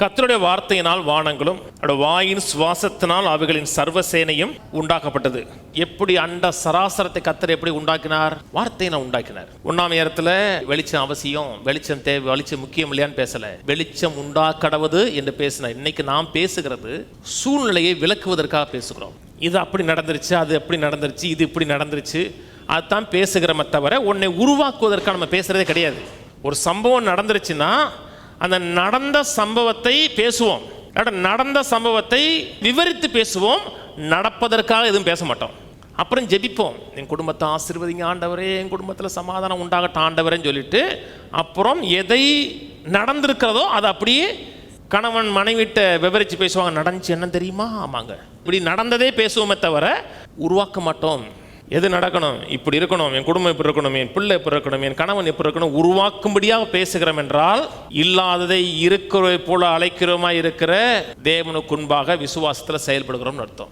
கர்த்தருடைய வார்த்தையினால் வானங்களும் வாயின் சுவாசத்தினால் அவைகளின் சர்வசேனையும் உண்டாக்கப்பட்டது. எப்படி அண்ட சராசரத்தை கர்த்தர் எப்படி உண்டாக்கினார்? வார்த்தையினால் உண்டாக்கினார். 1ஆம் இடத்துல வெளிச்சம் அவசியம், வெளிச்சம் தேவை, வெளிச்சம் முக்கியம் இல்லையான்னு பேசல, வெளிச்சம் உண்டாக்கடவது என்று பேசினார். இன்னைக்கு நாம் பேசுகிறது சூழ்நிலையை விளக்குவதற்காக பேசுகிறோம். இது அப்படி நடந்துருச்சு, அது எப்படி நடந்துருச்சு, இது இப்படி நடந்துருச்சு, அதுதான் பேசுகிறோமே தவிர உன்னை உருவாக்குவதற்காக நம்ம பேசுறதே கிடையாது. ஒரு சம்பவம் நடந்துருச்சுன்னா அந்த நடந்த சம்பவத்தை பேசுவோம், நடந்த சம்பவத்தை விவரித்து பேசுவோம், நடப்பதற்காக எதுவும் பேச மாட்டோம். அப்புறம் ஜெபிப்போம், என் குடும்பத்தை ஆசீர்வதிங்க ஆண்டவரே, என் குடும்பத்தில் சமாதானம் உண்டாகட்டும் ஆண்டவரேன்னு சொல்லிட்டு அப்புறம் எதை நடந்திருக்கிறதோ அதை அப்படியே கணவன் மனைவிட்ட விவரித்து பேசுவாங்க. நடந்துச்சு என்ன தெரியுமா? ஆமாங்க, இப்படி நடந்ததே பேசுவோமே தவிர உருவாக்க மாட்டோம். எது நடக்கணும், இப்படி இருக்கணும், என் குடும்பம் இப்படி இருக்கணும், என் பிள்ளை இப்படி இருக்கணும், என் கணவன் இப்படி இருக்கணும், உருவாக்கும்படியாக பேசுகிறோம் என்றால் இல்லாததை இருக்கிற போல அழைக்கிறோமா இருக்கிற தேவனுக்கு முன்பாக விசுவாசத்தில் செயல்படுகிறோம்னு அர்த்தம்.